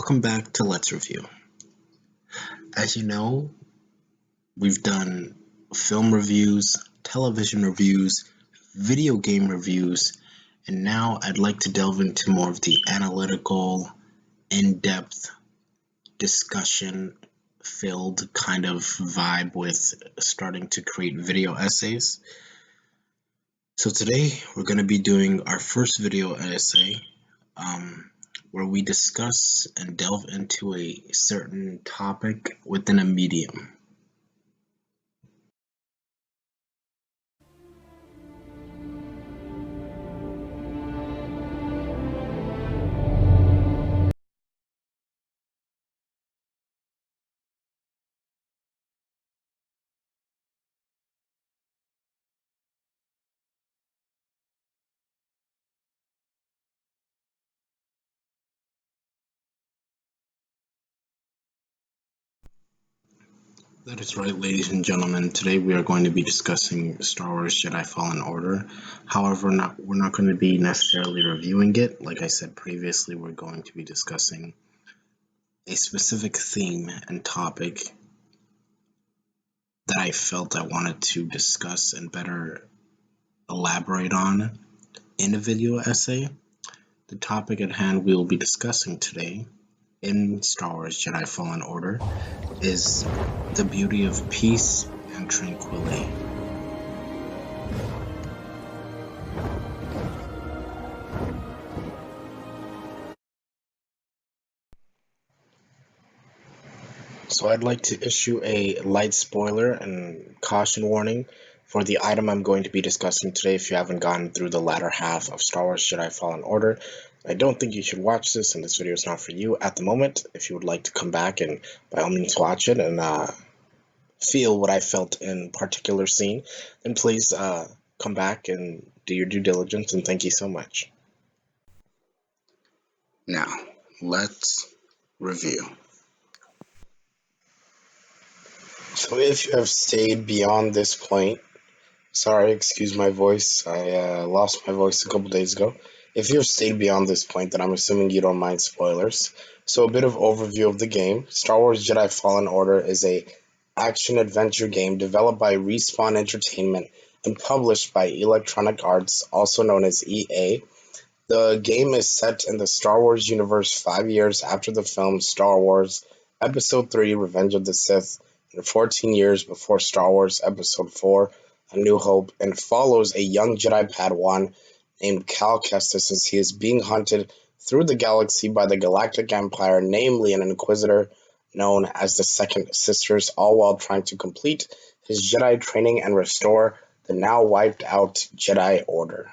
Welcome back to Let's Review. As you know, we've done film reviews, television reviews, video game reviews, and now I'd like to delve into more of the analytical, in-depth, discussion-filled kind of vibe with starting to create video essays. So today we're going to be doing our first video essay, where we discuss and delve into a certain topic within a medium. That is right, ladies and gentlemen. Today we are going to be discussing Star Wars Jedi Fallen Order. However, we're not going to be necessarily reviewing it. Like I said previously, we're going to be discussing a specific theme and topic that I felt I wanted to discuss and better elaborate on in a video essay. The topic at hand we will be discussing today in Star Wars Jedi Fallen Order is the beauty of peace and tranquility. So I'd like to issue a light spoiler and caution warning for the item I'm going to be discussing today. If you haven't gotten through the latter half of Star Wars Jedi Fallen Order, I don't think you should watch this, and this video is not for you at the moment. If you would like to come back and by all means watch it and feel what I felt in particular scene, then please come back and do your due diligence, and thank you so much. Now, let's review. So if you have stayed beyond this point, sorry, excuse my voice, I lost my voice a couple days ago. If you've stayed beyond this point, then I'm assuming you don't mind spoilers. So a bit of overview of the game. Star Wars Jedi Fallen Order is a action-adventure game developed by Respawn Entertainment and published by Electronic Arts, also known as EA. The game is set in the Star Wars universe 5 years after the film Star Wars Episode 3 Revenge of the Sith, and 14 years before Star Wars Episode 4 A New Hope, and follows a young Jedi Padawan named Cal Kestis as he is being hunted through the galaxy by the Galactic Empire, namely an Inquisitor known as the Second Sisters, all while trying to complete his Jedi training and restore the now wiped out Jedi Order.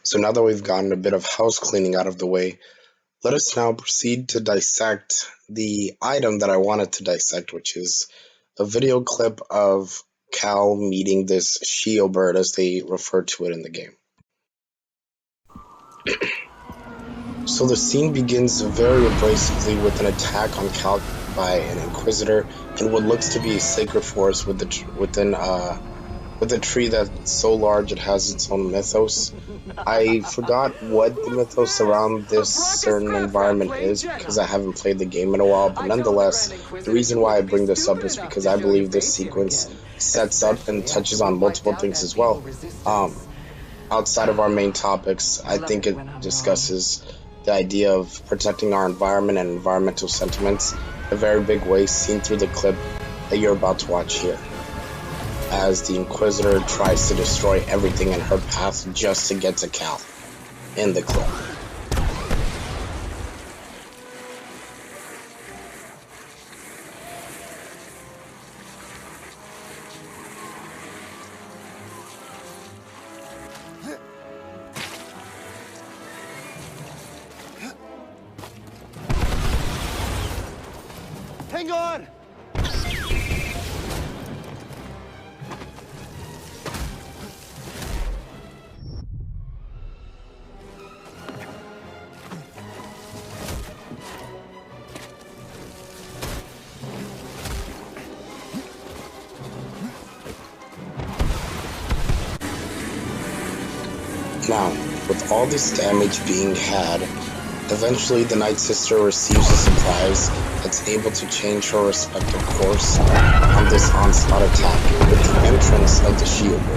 So now that we've gotten a bit of house cleaning out of the way, let us now proceed to dissect the item that I wanted to dissect, which is a video clip of Cal meeting this Burtt, as they refer to it in the game. So the scene begins very abrasively with an attack on Cal by an Inquisitor in what looks to be a sacred forest with a tree that's so large it has its own mythos. I forgot what the mythos around this certain environment is because I haven't played the game in a while, but nonetheless, the reason why I bring this up is because I believe this sequence sets up and touches on multiple things as well. Outside of our main topics, I think it discusses the idea of protecting our environment and environmental sentiments in a very big way, seen through the clip that you're about to watch here, as the Inquisitor tries to destroy everything in her path just to get to Cal in the clip. Hang on! Now, with all this damage being had, eventually the Night Sister receives a surprise that's able to change her respective course on this onslaught attack with the entrance of the shield wall.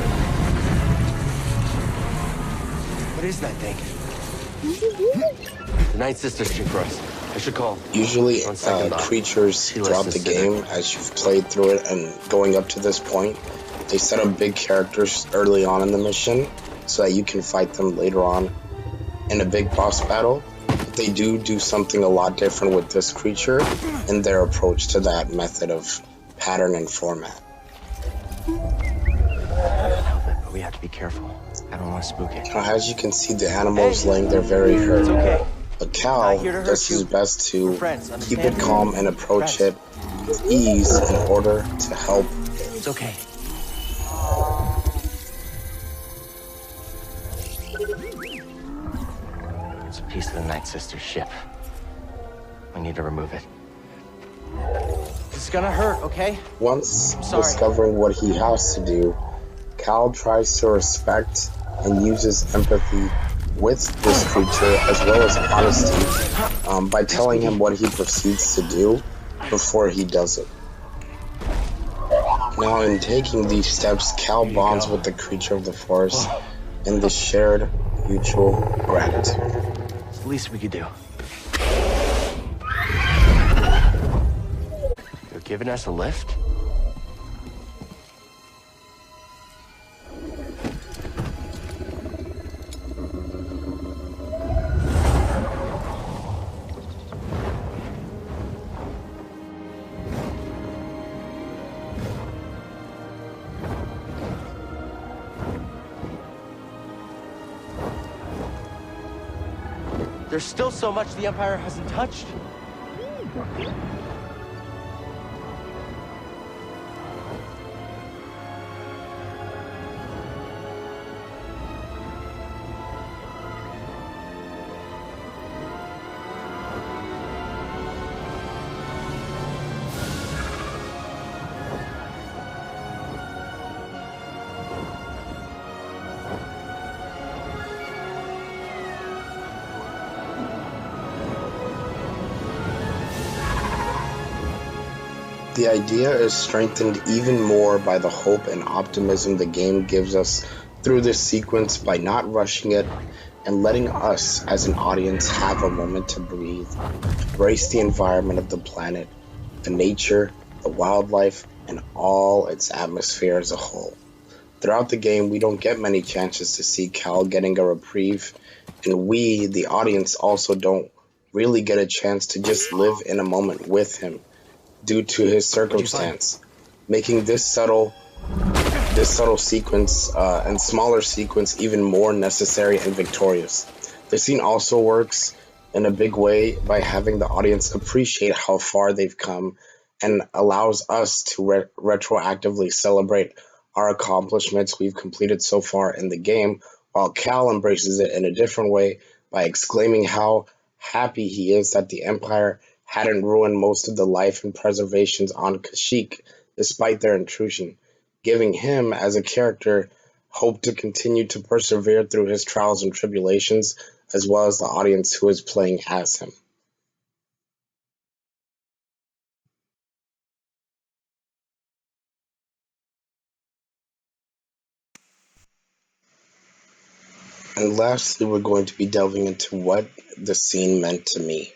What is that thing? The Night Sister's too for us. I should call. Usually, creatures throughout the game, as you've played through it and going up to this point, they set up big characters early on in the mission so that you can fight them later on in a big boss battle. But they do something a lot different with this creature in their approach to that method of pattern and format. But we have to be careful. I don't want to spook it. Now, as you can see, the animal's laying there very hurt. It's okay. But Cal does his best to keep it calm and approach it with ease in order to help. It's okay. It's a piece of the Night Sister's ship. We need to remove it. It's gonna hurt, okay? Once discovering what he has to do, Cal tries to respect and uses empathy with this creature as well as honesty by telling him what he proceeds to do before he does it. Now, in taking these steps, Cal bonds with the creature of the forest in the shared mutual gratitude. It's the least we could do. They're giving us a lift? There's still so much the Empire hasn't touched. The idea is strengthened even more by the hope and optimism the game gives us through this sequence by not rushing it and letting us as an audience have a moment to breathe, embrace the environment of the planet, the nature, the wildlife, and all its atmosphere as a whole. Throughout the game, we don't get many chances to see Cal getting a reprieve, and we, the audience, also don't really get a chance to just live in a moment with him due to his circumstance, making this subtle sequence and smaller sequence even more necessary and victorious. The scene also works in a big way by having the audience appreciate how far they've come and allows us to retroactively celebrate our accomplishments we've completed so far in the game, while Cal embraces it in a different way by exclaiming how happy he is that the Empire hadn't ruined most of the life and preservations on Kashyyyk despite their intrusion, giving him, as a character, hope to continue to persevere through his trials and tribulations, as well as the audience who is playing as him. And lastly, we're going to be delving into what the scene meant to me.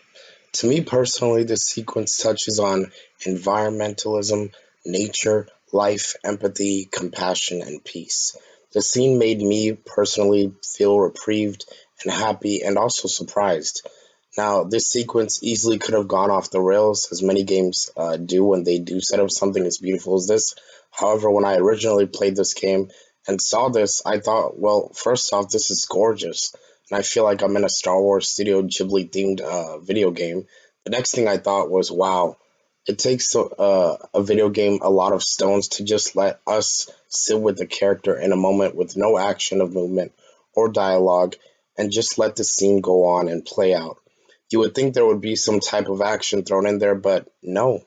To me personally, this sequence touches on environmentalism, nature, life, empathy, compassion, and peace. The scene made me personally feel reprieved and happy and also surprised. Now, this sequence easily could have gone off the rails, as many games do when they do set up something as beautiful as this. However, when I originally played this game and saw this, I thought, well, first off, this is gorgeous. And I feel like I'm in a Star Wars Studio Ghibli-themed video game. The next thing I thought was, wow, it takes a video game a lot of stones to just let us sit with the character in a moment with no action of movement or dialogue and just let the scene go on and play out. You would think there would be some type of action thrown in there, but no.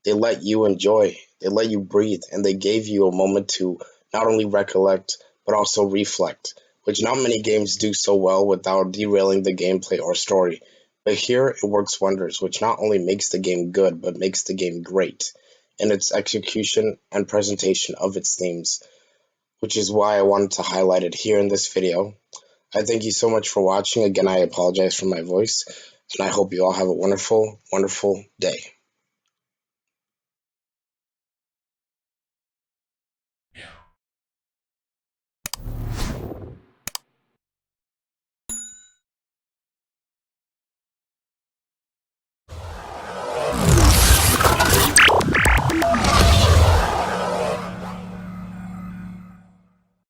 They let you enjoy, they let you breathe, and they gave you a moment to not only recollect, but also reflect, which not many games do so well without derailing the gameplay or story. But here it works wonders, which not only makes the game good, but makes the game great in its execution and presentation of its themes, which is why I wanted to highlight it here in this video. I thank you so much for watching. Again, I apologize for my voice, and I hope you all have a wonderful, wonderful day.